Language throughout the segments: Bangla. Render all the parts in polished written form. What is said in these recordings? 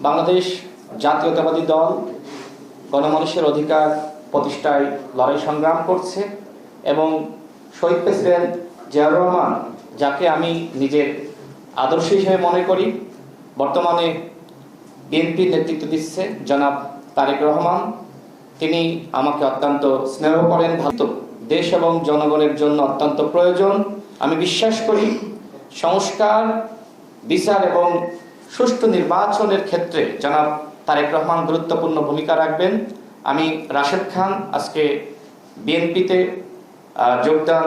বাংলাদেশ জাতীয়তাবাদী দল গণমানুষের অধিকার প্রতিষ্ঠায় লড়াই সংগ্রাম করছে এবং শহীদ প্রেসিডেন্ট জিয়াউর রহমান, যাকে আমি নিজের আদর্শ হিসেবে মনে করি, বর্তমানে বিএনপির নেতৃত্ব দিচ্ছে জনাব তারেক রহমান। তিনি আমাকে অত্যন্ত স্নেহ করেন, ভালো দেশ এবং জনগণের জন্য অত্যন্ত প্রয়োজন। আমি বিশ্বাস করি সংস্কার, বিচার এবং সুষ্ঠু নির্বাচনের ক্ষেত্রে জনাব তারেক রহমান গুরুত্বপূর্ণ ভূমিকা রাখবেন। আমি রাশেদ খান আজকে বিএনপিতে যোগদান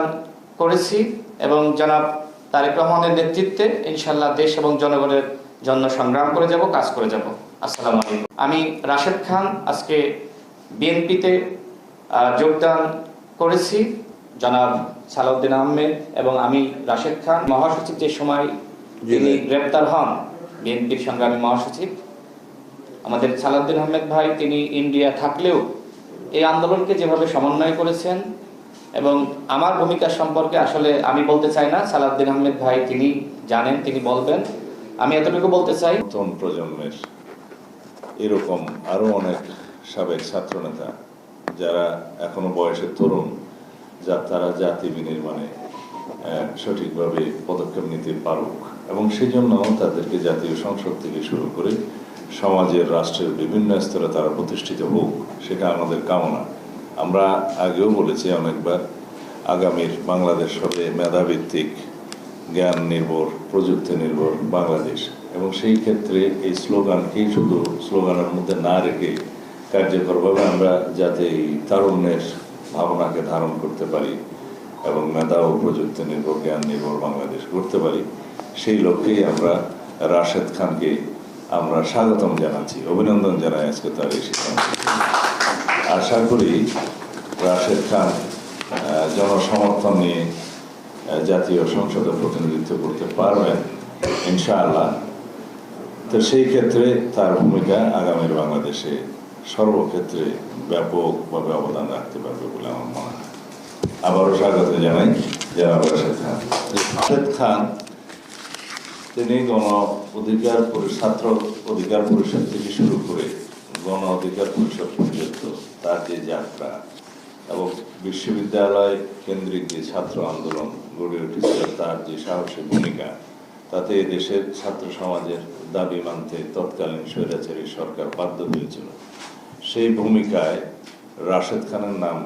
করেছি এবং জনাব তারেক রহমানের নেতৃত্বে ইনশাআল্লাহ দেশ এবং জনগণের জন্য সংগ্রাম করে যাব, কাজ করে যাব। আসসালামু আলাইকুম। আমি রাশেদ খান আজকে বিএনপিতে যোগদান করেছি। জনাব সালাউদ্দিন আহমেদ এবং আমি রাশেদ খান মহাসচিব যে সময় তিনি গ্রেপ্তার হন, বিএনপির সংগ্রামী মহাসচিব আমাদের সালাউদ্দিন আহমেদ ভাই, তিনি ইন্ডিয়া থাকলেও এই আন্দোলনকে যেভাবে সমন্বয় করেছেন এবং আমার ভূমিকা সম্পর্কে আসলে আমি বলতে চাই না, সালাউদ্দিন আহমেদ ভাই তিনি জানেন, তিনি বলবেন। আমি এতটুকু বলতে চাই, নতুন প্রজন্মের এরকম আরো অনেক সাবেক ছাত্রনেতা যারা এখনো বয়সে তরুণ, তারা জাতি বিনির্মাণে সঠিকভাবে পদক্ষেপ নিতে পারুক এবং সেই জন্য তাদেরকে জাতীয় সংসদ থেকে শুরু করে সমাজের, রাষ্ট্রের বিভিন্ন স্তরে তারা প্রতিষ্ঠিত হোক, সেটা আমাদের কামনা। আমরা আগেও বলেছি অনেকবার, আগামীর বাংলাদেশ হবে মেধাভিত্তিক, জ্ঞান নির্ভর, প্রযুক্তি নির্ভর বাংলাদেশ। এবং সেই ক্ষেত্রে এই স্লোগানকেই শুধু স্লোগানের মধ্যে না রেখে কার্যকরভাবে আমরা যাতে এই তারুণ্যের ভাবনাকে ধারণ করতে পারি এবং মেধা ও প্রযুক্তি নির্ভর, জ্ঞান নির্ভর বাংলাদেশ করতে পারি, সেই লক্ষ্যেই আমরা রাশেদ খানকে আমরা স্বাগতম জানাচ্ছি, অভিনন্দন জানাই আজকে তার এই সিদ্ধান্ত। আশা করি রাশেদ খান জনসমর্থন নিয়ে জাতীয় সংসদে প্রতিনিধিত্ব করতে পারবেন ইনশাআল্লাহ। তো সেই ক্ষেত্রে তার ভূমিকা আগামীর বাংলাদেশে সর্বক্ষেত্রে ব্যাপকভাবে অবদান রাখতে পারবে বলে আমার মনে হয়। আবারও স্বাগত জানাই জনাব রাশেদ খান। রাশেদ খান তিনি ছাত্র অধিকার পরিষদ থেকে শুরু করে গণ অধিকার পরিষদ পর্যন্ত তার যে যাত্রা এবং বিশ্ববিদ্যালয় কেন্দ্রিক যে ছাত্র আন্দোলন গড়ে উঠেছিল, তার যে সাহসী ভূমিকা, তাতে দেশের ছাত্র সমাজের দাবি মানতে তৎকালীন স্বৈরাচারী সরকার বাধ্য হয়েছিল। সেই ভূমিকায় রাশেদ খানের নাম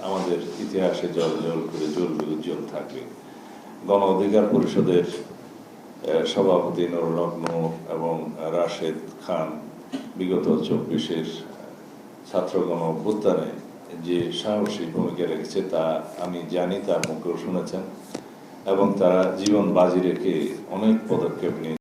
আমাদের ইতিহাসে জল জল করে জ্বলবে, উজ্জ্বল থাকবে। গণ অধিকার পরিষদের সভাপতি নুরুল হক নূর এবং রাশেদ খান বিগত 24-এর ছাত্র গণ অভ্যুত্থানে যে সাহসী ভূমিকা রেখেছে তা আমি জানি, তার মুখেও শুনেছেন, এবং তারা জীবন বাজি রেখে অনেক পদক্ষেপ নিয়ে